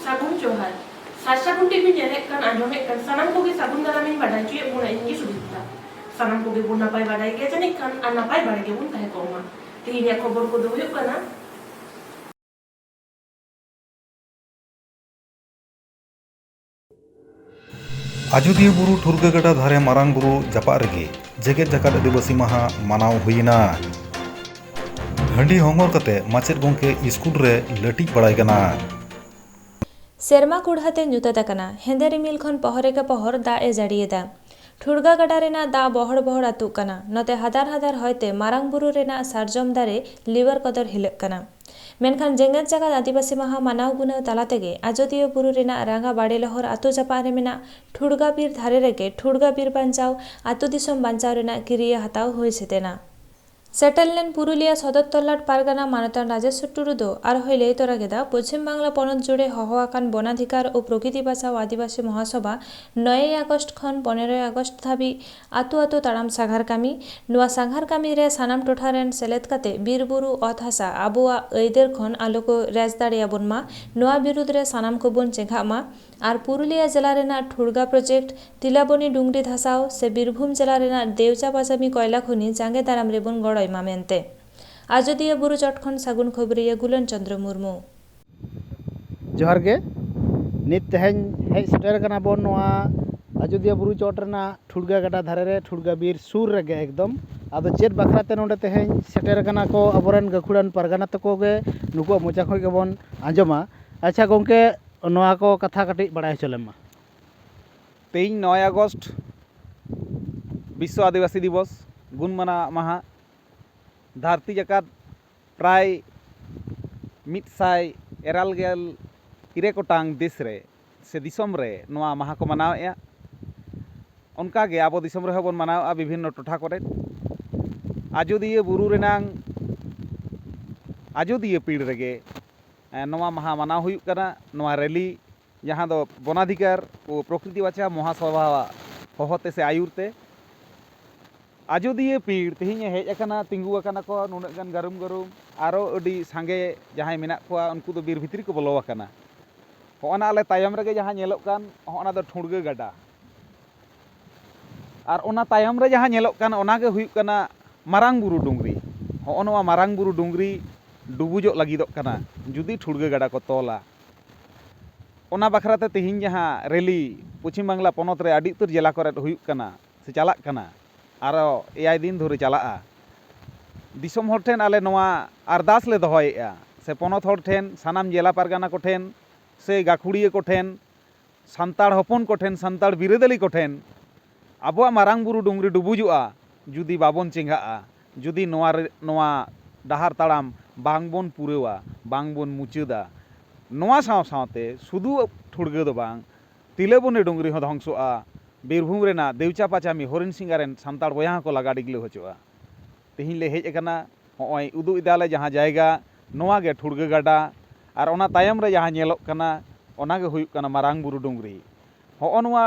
Sagun Johar. Sagun TV nyelek kan anjomek kan sanam kogi sagun dalamin badai cuy buna ini sudita. Sanam kogi buna pai badai ke janik kan anapai badai ke bun kahe koma. Tihinya kobor ko doyuk kana. आजोदिया बुरु ठुरगागड़ा धारे मारांग बुरु जापाक रेगे जेगेत जाकात आदिवासी माहा मानाव हुईना। हांडी होंगोर कते माचेद गोंके school रे लटिज बड़ाय कना। सेरमा कुड़हाते ᱧᱩᱛᱟᱹᱛ ᱟᱠᱟᱱᱟ ᱦᱮᱸᱫᱮ ᱨᱤᱢᱤᱞ ᱠᱷᱚᱱ ᱯᱚᱦᱚᱨᱮ ᱠᱮ ᱯᱚᱦᱚᱨ ᱫᱟᱜ ᱮ ᱡᱟᱹᱲᱤᱭᱮᱫᱟ। ᱴᱷᱩᱲᱜᱟ ᱜᱟᱰᱟ ᱨᱮᱱᱟᱜ ᱫᱟᱜ ᱵᱚᱦᱚᱲ ᱵᱚᱦᱚᱲ ᱟᱹᱛᱩᱜ ᱠᱟᱱᱟ। ᱱᱚᱛᱮ ᱦᱟᱫᱟᱨ ᱦᱟᱫᱟᱨ ᱦᱚᱭᱛᱮ ᱢᱟᱨᱟᱝ ᱵᱩᱨᱩ ᱨᱮᱱᱟᱜ ᱥᱟᱨᱡᱚᱢ ᱫᱟᱨᱮ ᱞᱤᱣᱟᱹᱨ ᱠᱚᱫᱚᱨ ᱦᱤᱞᱟᱹᱜ ᱠᱟᱱᱟ। ᱢᱮᱱᱠᱷᱟᱱ ᱡᱮᱜᱮᱛ ᱡᱟᱠᱟᱛ ᱟᱹᱫᱤᱵᱟᱹᱥᱤ ᱢᱟᱦᱟ ᱢᱟᱱᱟᱣ ᱜᱩᱱᱟᱹᱣ ᱛᱟᱞᱟ ᱛᱮᱜᱮ ᱟᱡᱚᱫᱤᱭᱟᱹ ᱵᱩᱨᱩ ᱨᱮᱱᱟᱜ ᱨᱟᱸᱜᱟ ᱵᱟᱲᱮ ᱞᱚᱦᱚᱨ ᱟᱹᱛᱩ ᱡᱟᱯᱟᱜ ᱨᱮ ᱢᱮᱱᱟᱜ ᱴᱷᱩᱲᱜᱟ ᱵᱤᱨ ᱫᱷᱟᱨᱮ ᱨᱮᱜᱮ ᱴᱷᱩᱲᱜᱟ ᱵᱤᱨ ᱵᱟᱧᱪᱟᱣ ᱟᱹᱛᱩ ᱫᱤᱥᱚᱢ ᱵᱟᱧᱪᱟᱣ ᱨᱮᱱᱟᱜ ᱠᱤᱨᱤᱭᱟᱹ ᱦᱟᱛᱟᱣ ᱦᱩᱭ ᱥᱮᱴᱮᱨᱮᱱᱟ। ᱥᱮᱴᱮᱨ ᱞᱮᱱ ᱯᱩᱨᱩᱞᱤᱭᱟᱹ ᱥᱚᱫᱚᱨ ᱛᱚᱞᱞᱟᱴ ᱯᱟᱨᱜᱟᱱᱟ ᱢᱟᱱᱚᱛᱟᱱ ᱨᱟᱡᱮᱥᱣᱚᱨ ᱴᱩᱰᱩ ᱫᱚ ᱟᱨᱦᱚᱸᱭ ᱞᱟᱹᱭ ᱛᱚᱨᱟ ᱠᱮᱫᱟ ᱯᱚᱪᱷᱤᱢ ᱵᱟᱝᱞᱟ ᱯᱚᱱᱚᱛ ᱡᱩᱲᱮ ᱦᱚᱦᱚ ᱟᱠᱟᱱ বনাধিকার ও প্রকৃতি বাঁচাও আদিবাসী মহাসভা 9 আগস্ট ᱠᱷᱚᱱ 15 আগস্ট ᱫᱷᱟᱹᱵᱤᱡ ᱟᱹᱛᱩ ᱟᱹᱛᱩ ᱛᱟᱲᱟᱢ ᱥᱟᱸᱜᱷᱟᱨ ᱠᱟᱹᱢᱤ। ᱱᱚᱣᱟ ᱥᱟᱸᱜᱷᱟᱨ ᱠᱟᱹᱢᱤ ᱨᱮ ᱥᱟᱱᱟᱢ ᱴᱚᱴᱷᱟ ᱨᱮᱱ ᱥᱮᱞᱮᱫ ᱠᱟᱛᱮ ᱵᱤᱨ ᱵᱩᱨᱩ ᱚᱛ ᱦᱟᱥᱟ ᱟᱵᱚᱣᱟᱜ ᱟᱹᱭᱫᱟᱹᱨ ᱠᱷᱚᱱ ᱟᱞᱚ ᱠᱚ ᱨᱮᱡ ᱫᱟᱲᱮᱭᱟᱵᱚᱱ ᱢᱟ, ᱱᱚᱣᱟ ᱵᱤᱨᱩᱫᱽ ᱨᱮ ᱥᱟᱱᱟᱢ ᱠᱚᱵᱚᱱ ᱪᱮᱸᱜᱷᱟᱜ ᱢᱟ ᱟᱨ ᱯᱩᱨᱩᱞᱤᱭᱟᱹ ᱡᱮᱞᱟ ᱨᱮᱱᱟᱜ ᱴᱷᱩᱲᱜᱟ ᱯᱨᱚᱡᱮᱠᱴ, ᱛᱤᱞᱟᱵᱚᱱᱤ ᱰᱩᱝᱨᱤ ᱫᱷᱟᱥᱟᱣ ᱥᱮ ᱵᱤᱨᱵᱷᱩᱢ ᱡᱮᱞᱟ ᱨᱮᱱᱟᱜ ᱫᱮᱣᱪᱟ ᱯᱟᱸᱪᱟᱢᱤ ᱠᱚᱭᱞᱟ ᱠᱷᱚᱱᱤ ᱡᱟᱸᱜᱮ ᱫᱟᱨᱟᱢ ᱨᱮᱵᱚᱱ ᱜᱚᱲᱚᱭ ᱢᱟ ᱢᱮᱱᱛᱮ। ᱟᱡᱚᱫᱤᱭᱟᱹ ᱵᱩᱨᱩ ᱪᱚᱴ ᱠᱷᱚᱱ ᱥᱟᱹᱜᱩᱱ ᱠᱷᱚᱵᱨᱤᱭᱟᱹ ᱜᱩᱞᱟᱹᱱ ᱪᱚᱱᱫᱨᱚ ᱢᱩᱨᱢᱩ। जोहार गे नित तेहेñ हेज सेटर कना बोन नोआ अयोध्या बुरु चोट रेना ठुड़गा गड्ढा धारे रे ठुड़गा बीर सुर रेगे एकदम आदो चेत बखराते नोंडे तेहेñ सेटर कना को अबोरेन गखुड़ान परगना तको गे नुको मोचा खय गे बोन आंजमा। अच्छा गोंके नोआ को कथा कटि बड़ाय चलेमा। तेईं 9 আগস্ট विश्व आदिवासी दिवस गुणमाना माहा धरती जाकात प्राय 184 गोटांग देश रे से दिसम रे नोआ माहा को मनावेआ। उनका गे आबो दिसम रे हबन मनावेआ विभिन्न टोठा करे। आजोदिया बुरु रेनांग आजोदिया पीड़ रेगे नोआ माहा मनाव हुयुग कना। नोआ रैली जहां दो वनाधिकार और प्रकृति बांचाव महासभा होहोते से आयुरते आजोदिया पीड़ तेहिं हेज अकाना तिंगु अकाना को नुनाग गान गरुम गरुम आरो अडी सांगे जहां मेना कोआ उनको दो बीर भितरी को बोलो अकाना। होना आले तायम रेगे जहां नेलोग कान होना दो ठुड़गा गड्ढा और ओना तायम रे जहां नेलोग कान ओना गे हुयुग कना मारांग बुरु डुंगरी। होनोआ मारांग बुरु डुंगरी डुबुजोग लागिदोग कना जुदी ठुड़गा गड्ढा को तोला। ओना बखराते तेहिं जहां रैली पश्चिम बांगला पनत रे आडी उतर जिला करे हुयुग कना से चालाग कना आरो 8 दिन धरे चलाआ। दिसम हर ठेन आले नोआ अरदास ले दोहयेआ से पनत हर ठेन सानाम जिला पारगाना को ठेन से गाखुड़िया को ठेन सान्ताड़ हपन को ठेन सान्ताड़ बिरादली को ठेन आबोआ मारांग बुरु डुंगरी डुबुजुआ जुदी बाबन चेंगाआ जुदी नोआ डाहार ताड़ाम बांगबन पुरेवा बांगबन मुचादा नोआ साव सावते सुदु ठुड़गा दो बांग तिलाबनी डुंगरी हो ध्वंसोआ। बीरभूम रेना देवचा पाचामी हरिन सिंगारेन सान्ताड़ बया को लगा डिगले होचोआ। तेहिं ले हेज अकाना होय उदु इदाले जहां जायगा नोआ गे ठुड़गा गड्ढा और ओना तायम रे जहां नेलोग कना ओना गे हुयुग कना मारांग बुरु डुंगरी। हो नोआ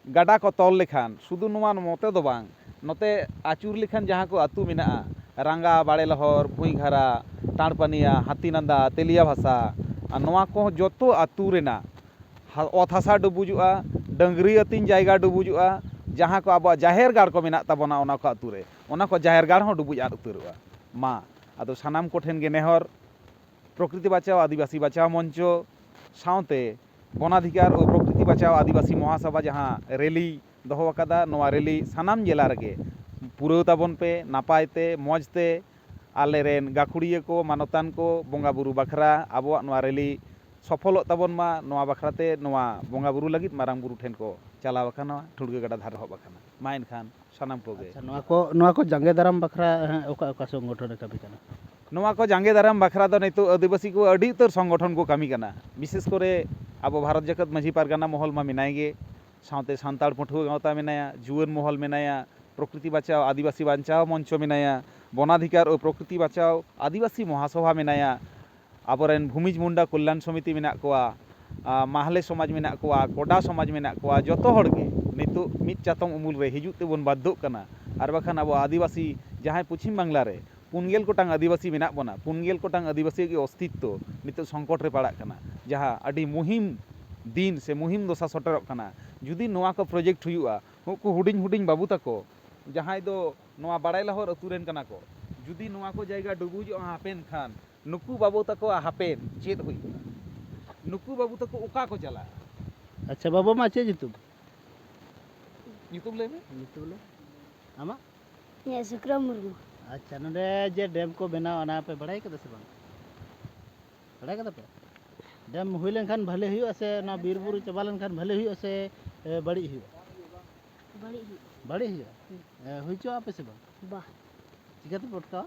गड्ढा को तोल लेखान सुदु नोआ मोते दो बांग नोते आचुर लेखान जहां को आतु मेनाआ रांगा बाड़े लहर भुईघारा टाणपानिया हातीनांदा तेलिया भाषा और नोआ को जतो आतु रेना ओत हासा डुबुजुआ डंगरी अतिन जायगा डुबुजुआ जहां को आबो जाहेर गाड़ को मेना ताबोना ओना को आतु रे ओना को जाहेर गाड़ हो डुबुज आद उतरुआ मा आदो सानाम को ठेन गे नेहर प्रकृति बचाओ आदिवासी बचाओ मंचो सावते वनाधिकार और प्रकृति बचाओ आदिवासी महासभा जहां रैली दोहो अकादा नोआ रैली सानाम जिला रेगे पुराव ताबन पे नापायते मौजते आले रेन गाखुड़िया को मानतान को बोंगा बुरु बखरा आबोआ नोआ रैली सफल ताबन मा नोआ बखराते नोआ बोंगा बुरु लगित मारांग बुरु ठेन को चलाव अकाना ठुड़गा गड्ढा धार हब अकाना मा एनखान सानाम को गे। अच्छा नोआ को जांगे दाराम बखरा ओका ओका संगठन कमी कना। नोआ को जांगे दाराम बखरा दो नितो आदिवासी को अडी उतर संगठन को कमी कना। विशेष करे अब भारत जगत माझी पारगाना महल मा मेनाय गे सावते सान्ताड़ पठुआ गावता मेनाया जुआन महल मेनाया प्रकृति बचाओ आदिवासी बांचाओ मंच मेनाया वनाधिकार और प्रकृति बचाओ आदिवासी महासभा मेनाया आबोरेन भूमिज मुंडा कल्याण समिति मेना कोआ माहले समाज मेना कोआ कोडा समाज मेना कोआ जतो हर गे नितो मिद चातम उमुल रे हिजुग तेबन बाध्य कना आर बाखान आबो आदिवासी जहां पश्चिम बांगला रे 49 गोटांग आदिवासी मेना बोना 49 गोटांग आदिवासी के अस्तित्व नितो संकट रे पड़ा कना जहाँ अड़ी मुहिम दिन से मुहिम दशा सटरक कना जुदी नोआ को प्रोजेक्ट हुआ उनको हुडिंग हुडिंग बाबू तको जहाँ दो नोआ बड़ाई लाहौर अतुरेन कना को जुदी नोआ को जायगा डुबुजो हापेन खान नुकु बाबू तको हापेन चेद हुई नुकु बाबू तको उका को चला। अच्छा बाबू मा चे जितुम यूट्यूब ले में जितुम ले आमा ये सुक्रम मुर्मू। अच्छा नोडे जे डैम को बनाव अना पे बड़ाई कदा से बांग बड़ाई कदा पे डैम हुई लेनखान भले हुई से ना बीर बुरु चबा लेनखान भले हुई से बड़ी हुई बड़ी हुई हुई चो आपे से बांग वाह चिकाते पटका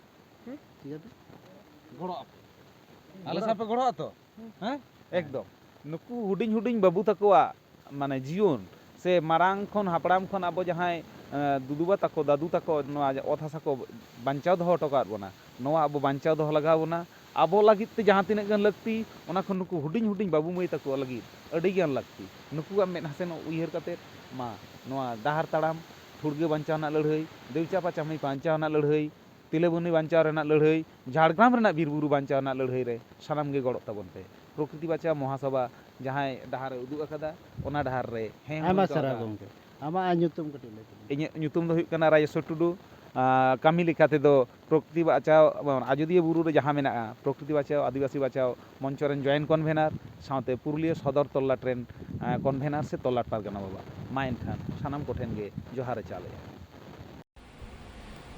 चिकाते गड़ो आले सापे गड़ो तो हैं एकदम नुकु हुडिंग हुडिंग बाबू तकोआ माने जीवन से मारांग खन हापड़ाम खन अब जहाँ दुदुबा तको दादू तको ओत हासा को बांचाव दो हटोकाद बोना नोआ अब बांचाव दो लगा बोना अब लगित ते जहाँ तीन गन लगती ओना खन नुकु हुडिंग हुडिंग बाबू मई तको लगित अड़ी गन लगती नुकुआ मेदहासेन उयहर कते मा नोआ दाहार ताड़ाम ठुड़गे बांचाव ना लड़ाई देवचापा चामड़ी बांचाव ना लड़ाई तिलेबुनी बांचाव रेना लड़ाई झाड़ग्राम रेना बीरबुरु बांचाव ना लड़ाई रे सानाम गे गड़ो ताबन पे प्रकृति बचाव महासभा जहाँ डहार उदुग अकादा ओना डहार रे हें आमा सारा गोंके आमा ᱧᱩᱛᱩᱢ कटी ले इᱧ ᱧᱩᱛᱩᱢ ᱫᱚ ᱦᱩᱭᱩᱜ ᱠᱟᱱᱟ ᱨᱟᱡᱮᱥᱣᱚᱨ ᱴᱩᱰᱩ ᱠᱟᱹᱢᱤ ᱞᱮᱠᱟ ᱛᱮᱫᱚ ᱯᱨᱚᱠᱨᱤᱛᱤ ᱵᱟᱪᱟᱣ ᱟᱡᱚᱫᱤᱭᱟᱹ ᱵᱩᱨᱩ ᱨᱮ ᱡᱟᱦᱟᱸ ᱢᱮᱱᱟᱜᱼᱟ ᱯᱨᱚᱠᱨᱤᱛᱤ ᱵᱟᱪᱟᱣ ᱟᱹᱫᱤᱵᱟᱹᱥᱤ ᱵᱟᱪᱟᱣ ᱢᱚᱧᱪᱚ ᱨᱮᱱ ᱡᱚᱭᱮᱱᱴ ᱠᱚᱱᱵᱷᱮᱱᱟᱨ ᱥᱟᱶᱛᱮ ᱯᱩᱨᱩᱞᱤᱭᱟᱹ ᱥᱚᱫᱚᱨ ᱛᱚᱞᱞᱟᱴ ᱨᱮᱱ ᱠᱚᱱᱵᱷᱮᱱᱟᱨ ᱥᱮ ᱛᱚᱞᱞᱟᱴ ᱯᱟᱨᱜᱟᱱᱟ ᱵᱟᱵᱟ ᱢᱟ ᱮᱱᱠᱷᱟन ᱥᱟᱱᱟᱢ ᱠᱚᱴᱷᱮᱱ ᱜᱮ ᱡᱚᱦᱟᱨ ᱮ ᱪᱟᱞᱮᱭᱟ।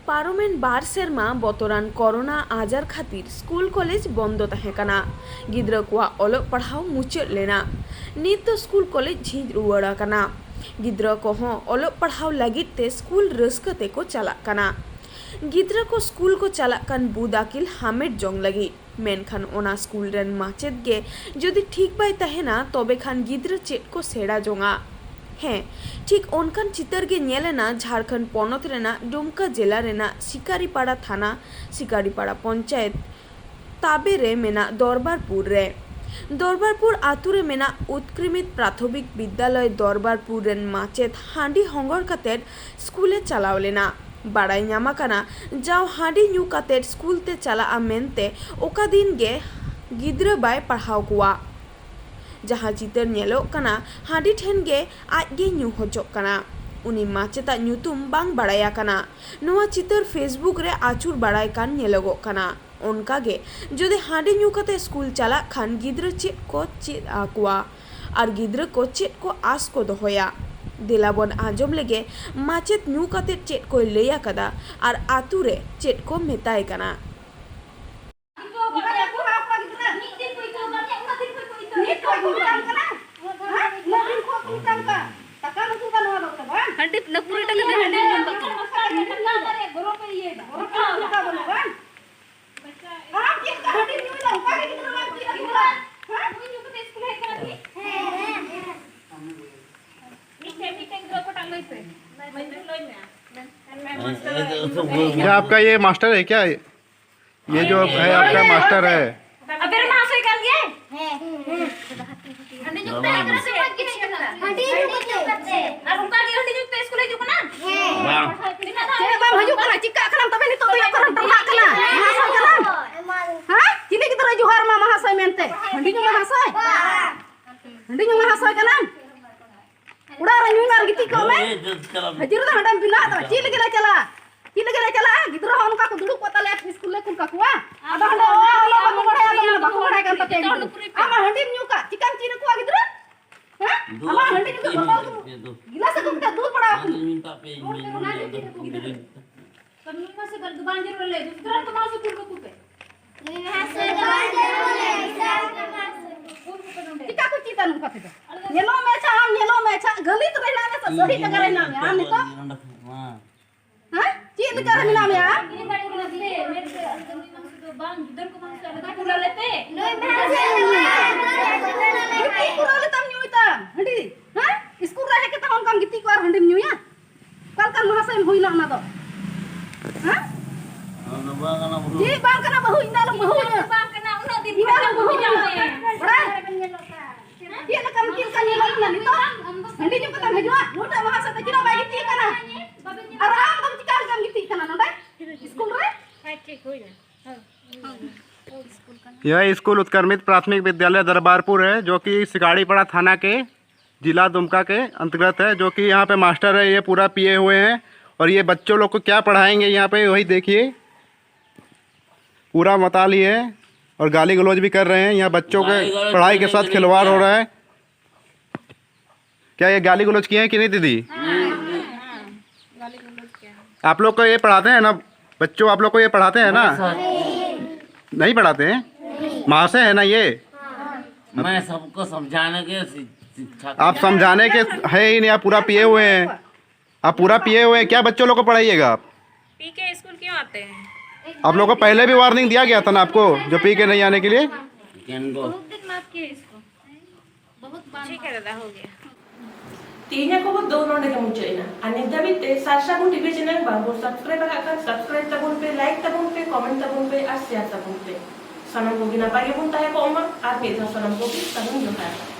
पारोमेन बार सेरमा बतरान कोरोना आजार खातिर स्कूल कॉलेज बंद तहेकना गिद्रा कोआ ओलग पढ़ाव मुचाद लेना नित तो स्कूल कॉलेज झिज रुवाड़ा कना गिद्रा को हों ओलग पढ़ाव लगित ते स्कूल रस्कते को चला कना गिद्रा को स्कूल को चला कन बुदाकिल हामेट जोंग लगी मेनखान ओना स्कूल रेन माचेद गे जदि ठीक बाय तहेना तबे खान गिद्रा चेद को सेड़ा जोंगा हाँ ठीक ओनकान चितर के नेलेना झारखंड पनत रेना डुमका जिला रेना शिकारीपाड़ा थाना शिकारीपाड़ा पंचायत ताबे रे मेना दरबारपुर रे दरबारपुर आतु रे मेना उत्क्रमित प्राथमिक विद्यालय दरबारपुर रेन माचेद हांडी हंगर कातेद स्कूले चलाव लेना बाड़ाई नामा काना जाओ हांडी न्यू कातेद स्कूल ते चला मेनते ओका दिन गे गिद्रा बाय पढ़ाव कुआ जहाँ चितर नेलोग कना हांडी ठेन गे आजगे न्यू होचोक कना उनी माचेता ᱧᱩᱛᱩᱢ बांग बाड़ाया कना नोआ चितर फेसबुक रे आचुर बाड़ाय कान नेलोगोग कना उनका गे जदि हांडी न्यू कते स्कूल चला खान गिद्रा चेद को चेद आकुआ और गिद्रा को चेद को आस को दोहोया दिलाबन आजम लेगे माचेत न्यू कते चेद को लैया कदा और आतु रे चेद को मेताय कना हंडी नपुरी टका दे हंडी जम तक गोरो पे ये गोरो का बोलबन हां के हंडी न्यू ला का के कितना बात की रखला हां कोई न्यू के स्कूल है करा की मीठे दो को टांग पे मैं लोई में क्या आपका ये मास्टर है क्या ये जो है आपका मास्टर है अबे रे मां से कर गए हंडी न्यू पे करा से बात की करना हंडी न्यू करते और उनका की हंडी न्यू पे स्कूल है जो ना वाह चले बाम हजू करा चिक्का करम तबे नि तो करम तबा कना महाशय करम हां चिनी की तरह जुहार मा महाशय मेनते हंडी न्यू महाशय हंडी न्यू महाशय कना उड़ा रही मार गिती को में हजूर दा हडम बिना तो चिल गेला चला गिद्रा उनका को दुडु पता ले स्कूल ले कुल का कुआ अब हंडो बाको बढ़ाया कर पते आमा हंडी न्यू का चिकन चिन कुआ गिद्रा हां आमा हंडी न्यू का बताओ गिलास को का दूध पड़ा कमी में से दुकान जरूर ले दूसरा तो मां से कुल को कुपे यहां से दुकान जरूर ले चिका को चिता नु का येलो में छा गली तो रहना में सही जगह रहना में हम तो हां चीज कर मिला में आ ये गाड़ी को ले मेरे से अंदर तो बांग इधर को मां से अलग पूरा लेते नहीं मैं पूरा ले तम न्यू ता हंडी हां स्कूल रहे के तम काम गिती को हंडी न्यू या कल महाशय होइना ना तो हां जी बांग कना बहु इंदा लो बहु बांग कना उनो दिन बहु जावे बड़ा ये ना कम किल का ये लो ना तो हंडी जो कता भेजवा नोटा महाशय त किरा बाई गिती कना आराम कम चिका कम गिती कना नोटा स्कूल रे ठीक होइना हां स्कूल कना यह स्कूल उत्क्रमित प्राथमिक विद्यालय दरबारपुर है, जो कि सिकाड़ीपाड़ा थाना के जिला दुमका के अंतर्गत है। जो कि यहाँ पे मास्टर है, ये पूरा पिए हुए हैं और ये बच्चों लोग को क्या पढ़ाएंगे यहाँ पे वही देखिए, पूरा मताली है और गाली गलौज भी कर रहे हैं। यहाँ बच्चों के पढ़ाई के साथ खिलवाड़ हो रहा है। क्या ये गाली गलौज किए हैं कि नहीं दीदी? आप लोग को ये पढ़ाते हैं ना बच्चों, आप लोग को ये पढ़ाते हैं ना? नहीं पढ़ाते हैं? महाशय है ना ये? मैं सबको समझाने के शिक्षा। आप समझाने के है ही नहीं, आप पूरा पिए हुए हैं। आप पूरा पिए हुए हैं, क्या बच्चों लोग को पढ़ाइएगा आप? पी के स्कूल क्यों आते हैं? आप लोग को पहले भी वार्निंग दिया गया था ना आपको, जो पी के नहीं आने के लिए? ठीक है दादा, हो गया। तीन को दो नोडे के मुचेना अनेक दाबी ते साशाबुन टीवी चैनल बाबू सब्सक्राइब का सब्सक्राइब तबुन पे लाइक तबुन पे कमेंट तबुन पे और शेयर तबुन पे सनम को गिना पाए बुन ताहे को अम्मा और मेधा सनम को भी सनम जोता है।